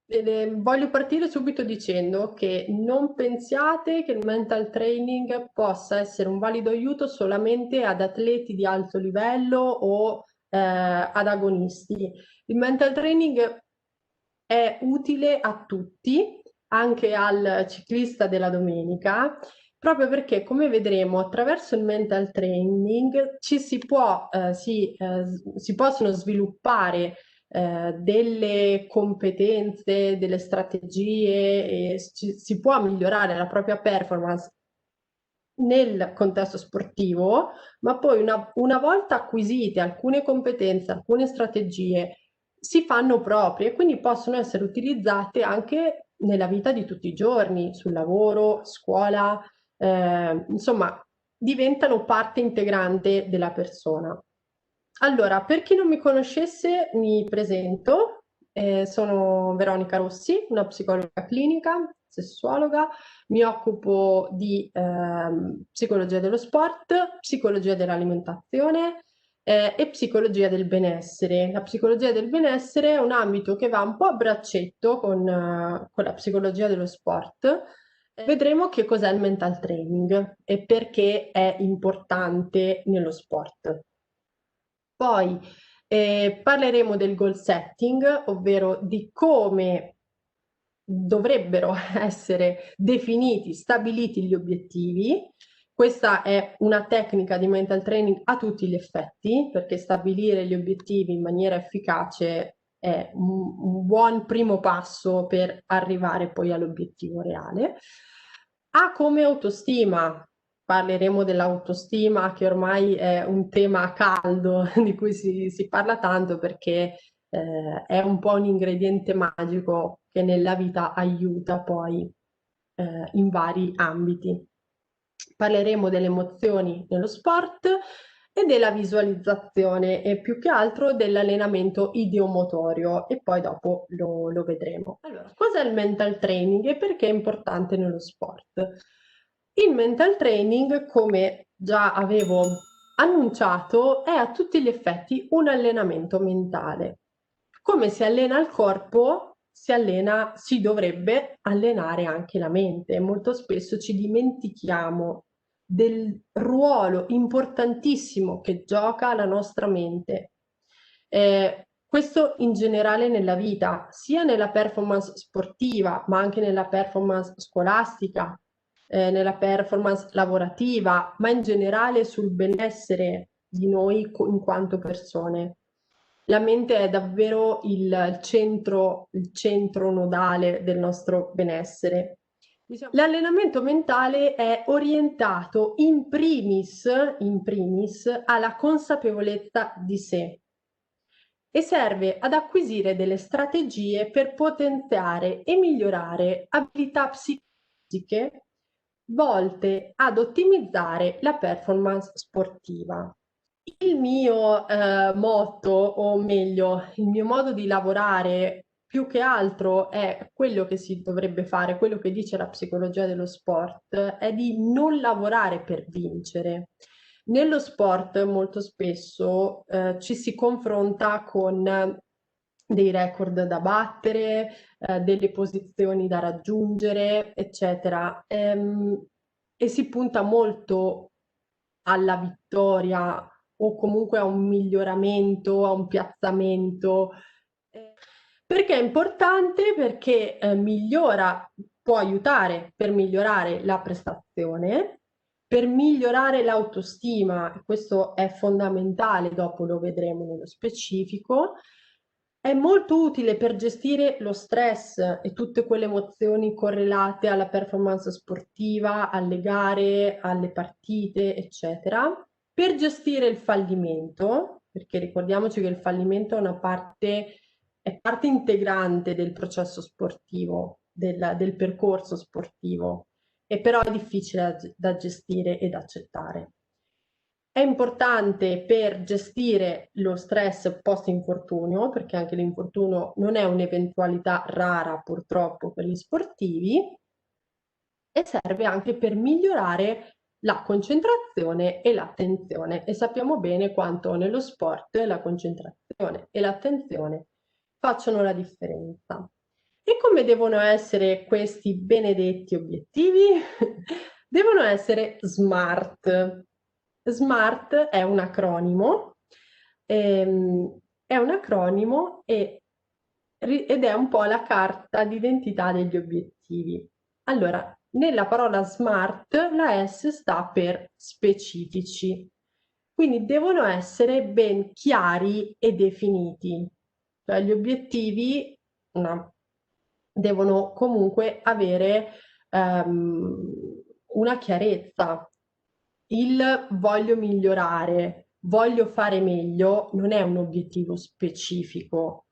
Voglio partire subito dicendo che non pensiate che il mental training possa essere un valido aiuto solamente ad atleti di alto livello o ad agonisti. Il mental training è utile a tutti, anche al ciclista della domenica, proprio perché, come vedremo, attraverso il mental training si possono sviluppare delle competenze, delle strategie, e si può migliorare la propria performance nel contesto sportivo, ma poi una volta acquisite alcune competenze, alcune strategie, si fanno proprie e quindi possono essere utilizzate anche nella vita di tutti i giorni, sul lavoro, scuola, insomma, diventano parte integrante della persona. Allora, per chi non mi conoscesse, mi presento. Sono Veronica Rossi, una psicologa clinica, sessuologa. Mi occupo di psicologia dello sport, psicologia dell'alimentazione e psicologia del benessere. La psicologia del benessere è un ambito che va un po' a braccetto con la psicologia dello sport. Vedremo che cos'è il mental training e perché è importante nello sport. Poi parleremo del goal setting, ovvero di come dovrebbero essere definiti, stabiliti gli obiettivi. Questa è una tecnica di mental training a tutti gli effetti, perché stabilire gli obiettivi in maniera efficace è un buon primo passo per arrivare poi all'obiettivo reale. Ha come autostima, parleremo dell'autostima che ormai è un tema caldo di cui si parla tanto perché è un po' un ingrediente magico che nella vita aiuta poi in vari ambiti. Parleremo delle emozioni nello sport e della visualizzazione e più che altro dell'allenamento ideomotorio e poi dopo lo vedremo. Allora, cos'è il mental training e perché è importante nello sport? Il mental training, come già avevo annunciato, è a tutti gli effetti un allenamento mentale. Come si allena il corpo, si dovrebbe allenare anche la mente. Molto spesso ci dimentichiamo del ruolo importantissimo che gioca la nostra mente. Questo in generale nella vita, sia nella performance sportiva, ma anche nella performance scolastica, nella performance lavorativa, ma in generale sul benessere di noi in quanto persone. La mente è davvero il centro nodale del nostro benessere. L'allenamento mentale è orientato in primis alla consapevolezza di sé e serve ad acquisire delle strategie per potenziare e migliorare abilità psicologiche volte ad ottimizzare la performance sportiva. Il mio motto, o meglio, il mio modo di lavorare più che altro è quello che si dovrebbe fare, quello che dice la psicologia dello sport, è di non lavorare per vincere. Nello sport molto spesso ci si confronta con dei record da battere, delle posizioni da raggiungere, eccetera. E si punta molto alla vittoria o comunque a un miglioramento, a un piazzamento. Eh, Perché è importante? Perché può aiutare per migliorare la prestazione, per migliorare l'autostima, e questo è fondamentale, dopo lo vedremo nello specifico. È molto utile per gestire lo stress e tutte quelle emozioni correlate alla performance sportiva, alle gare, alle partite, eccetera. Per gestire il fallimento, perché ricordiamoci che il fallimento è parte integrante del processo sportivo, del percorso sportivo, e però è difficile da gestire ed accettare. È importante per gestire lo stress post-infortunio, perché anche l'infortunio non è un'eventualità rara purtroppo per gli sportivi, e serve anche per migliorare la concentrazione e l'attenzione. E sappiamo bene quanto nello sport la concentrazione e l'attenzione facciano la differenza. E come devono essere questi benedetti obiettivi? Devono essere SMART. SMART è un acronimo, è un acronimo ed è un po' la carta d'identità degli obiettivi. Allora, nella parola SMART la S sta per specifici, quindi devono essere ben chiari e definiti. Cioè, gli obiettivi devono comunque avere una chiarezza. Il voglio migliorare, voglio fare meglio, non è un obiettivo specifico.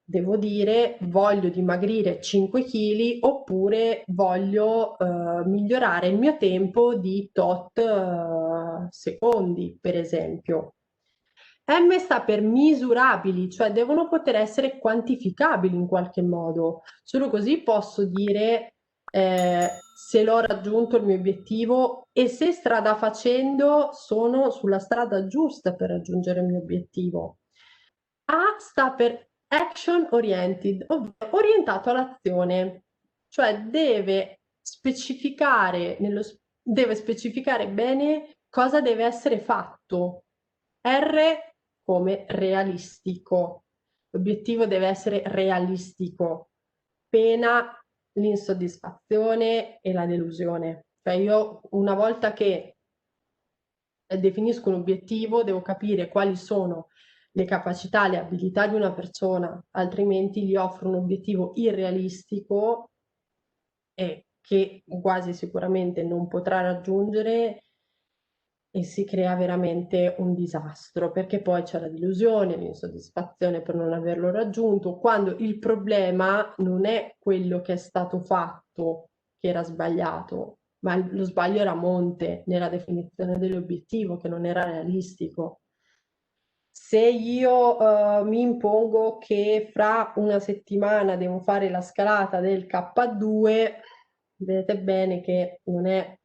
Devo dire voglio dimagrire 5 kg oppure voglio migliorare il mio tempo di tot secondi, per esempio. M sta per misurabili, cioè devono poter essere quantificabili in qualche modo. Solo così posso dire se l'ho raggiunto il mio obiettivo e se strada facendo sono sulla strada giusta per raggiungere il mio obiettivo. A sta per action oriented, ovvero orientato all'azione, cioè deve specificare bene cosa deve essere fatto. R come realistico. L'obiettivo deve essere realistico, pena l'insoddisfazione e la delusione. Cioè io una volta che definisco un obiettivo devo capire quali sono le capacità, le abilità di una persona, altrimenti gli offro un obiettivo irrealistico e che quasi sicuramente non potrà raggiungere e si crea veramente un disastro, perché poi c'è la delusione, l'insoddisfazione per non averlo raggiunto, quando il problema non è quello che è stato fatto che era sbagliato, ma lo sbaglio era a monte nella definizione dell'obiettivo, che non era realistico. Se io mi impongo che fra una settimana devo fare la scalata del K2, vedete bene che non è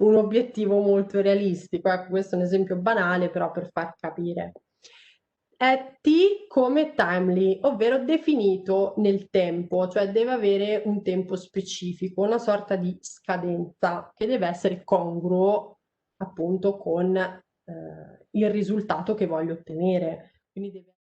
un obiettivo molto realistico. Ecco, questo è un esempio banale, però per far capire. È T come timely, ovvero definito nel tempo, cioè deve avere un tempo specifico, una sorta di scadenza che deve essere congruo appunto con il risultato che voglio ottenere. Quindi deve